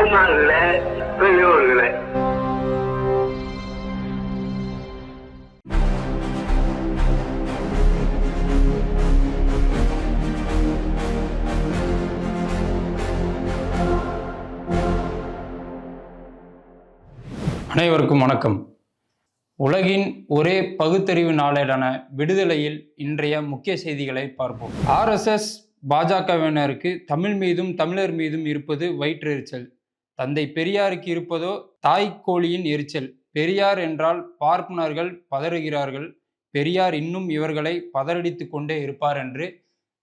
வாழ்நாள்ல பெரியவர்களை அனைவருக்கும் வணக்கம். உலகின் ஒரே பகுத்தறிவு நாளேடான விடுதலையில் இன்றைய முக்கிய செய்திகளை பார்ப்போம். RSS பாஜகவினருக்கு தமிழ் மீதும் தமிழர் மீதும் இருப்பது வயிற்றெரிச்சல். தந்தை பெரியாருக்கு இருப்பதோ தாய்க்கோழியின் எரிச்சல். பெரியார் என்றால் பார்ப்பனர்கள் பதறுகிறார்கள். பெரியார் இன்னும் இவர்களை பதறடித்து கொண்டே இருப்பார் என்று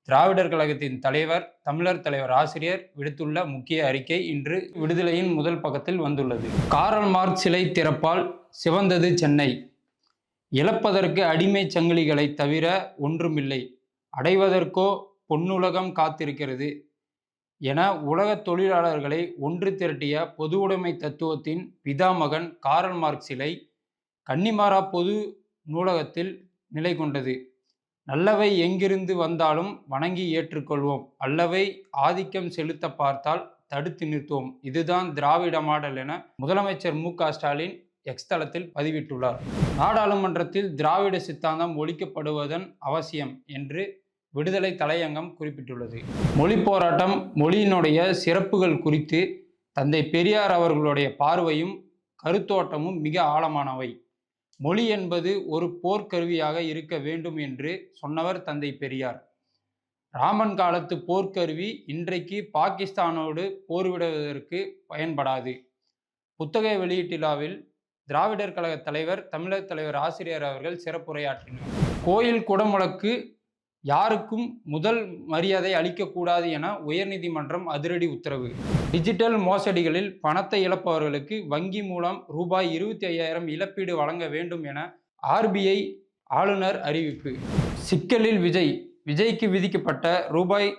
திராவிடர் கழகத்தின் தலைவர், தமிழர் தலைவர் ஆசிரியர் விடுத்துள்ள முக்கிய அறிக்கை இன்று விடுதலையின் முதல் பக்கத்தில் வந்துள்ளது. காரல் மார்க்ஸ் சிலை திறப்பால் சிவந்தது சென்னை. இழப்பதற்கு அடிமை சங்கிலிகளை தவிர ஒன்றுமில்லை, அடைவதற்கோ பொன்னுலகம் காத்திருக்கிறது என உலக தொழிலாளர்களை ஒன்று திரட்டிய பொது உடைமை தத்துவத்தின் பிதாமகன் காரல் மார்க்ஸ் சிலை கன்னிமாரா பொது நூலகத்தில் நிலை கொண்டது. நல்லவை எங்கிருந்து வந்தாலும் வணங்கி ஏற்றுக்கொள்வோம், அல்லவை ஆதிக்கம் செலுத்த பார்த்தால் தடுத்து நிறுத்துவோம். இதுதான் திராவிட மாடல் என முதலமைச்சர் மு.க.ஸ்டாலின் எக்ஸ் தளத்தில் பதிவிட்டுள்ளார். நாடாளுமன்றத்தில் திராவிட சித்தாந்தம் ஒழிக்கப்படுவதன் அவசியம் என்று விடுதலை தலையங்கம் குறிப்பிட்டுள்ளது. மொழி போராட்டம், மொழியினுடைய சிறப்புகள் குறித்து தந்தை பெரியார் அவர்களுடைய பார்வையும் கருத்தோட்டமும் மிக ஆழமானவை. மொழி என்பது ஒரு போர்க்கருவியாக இருக்க வேண்டும் என்று சொன்னவர் தந்தை பெரியார். ராமன் காலத்து போர்க்கருவி இன்றைக்கு பாகிஸ்தானோடு போர்விடுவதற்கு பயன்படாது. புத்தக வெளியீட்டிலாவில் திராவிடர் கழக தலைவர், தமிழர் தலைவர் ஆசிரியர் அவர்கள் சிறப்புரையாற்றினார். கோயில் குடமுழக்கு யாருக்கும் முதல் மரியாதை அளிக்கக்கூடாது என உயர்நீதிமன்றம் அதிரடி உத்தரவு. டிஜிட்டல் மோசடிகளில் பணத்தை இழப்பவர்களுக்கு வங்கி மூலம் ரூபாய் 25,000 இழப்பீடு வழங்க வேண்டும் என RBI ஆளுநர் அறிவிப்பு. சிக்கலில் விஜய்க்கு விதிக்கப்பட்ட ரூபாய்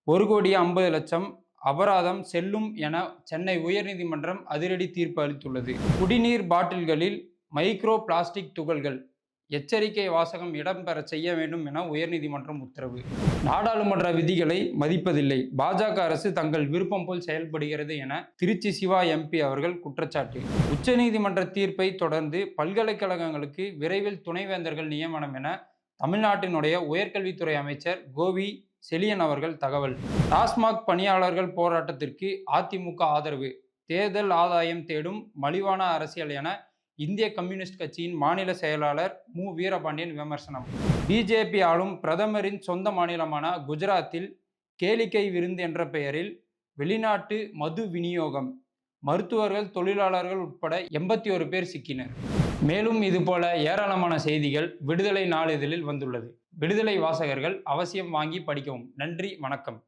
1,50,00,000 அபராதம் செல்லும் என சென்னை உயர்நீதிமன்றம் அதிரடி தீர்ப்பு அளித்துள்ளது. குடிநீர் பாட்டில்களில் மைக்ரோ பிளாஸ்டிக் துகள்கள் எச்சரிக்கை வாசகம் இடம்பெற செய்ய வேண்டும் என உயர்நீதிமன்றம் உத்தரவு. நாடாளுமன்ற விதிகளை மதிப்பதில்லை, பாஜக அரசு தங்கள் விருப்பம் போல் செயல்படுகிறது என திருச்சி சிவா MP அவர்கள் குற்றச்சாட்டு. உச்சநீதிமன்ற தீர்ப்பை தொடர்ந்து பல்கலைக்கழகங்களுக்கு விரைவில் துணைவேந்தர்கள் நியமனம் என தமிழ்நாட்டினுடைய உயர்கல்வித்துறை அமைச்சர் கோவி செழியன் அவர்கள் தகவல். டாஸ்மாக் பணியாளர்கள் போராட்டத்திற்கு அதிமுக ஆதரவு. தேர்தல் ஆதாயம் தேடும் மலிவான அரசியல் என இந்திய கம்யூனிஸ்ட் கட்சியின் மாநில செயலாளர் மு. வீரபாண்டியன் விமர்சனம். பிஜேபி ஆளும் பிரதமரின் சொந்த மாநிலமான குஜராத்தில் கேளிக்கை விருந்து என்ற பெயரில் வெளிநாட்டு மது விநியோகம். மருத்துவர்கள், தொழிலாளர்கள் உட்பட 81 பேர் சிக்கினர். மேலும் இதுபோல ஏராளமான செய்திகள் விடுதலை நாளிதழில் வந்துள்ளது. விடுதலை வாசகர்கள் அவசியம் வாங்கி படிக்கவும். நன்றி, வணக்கம்.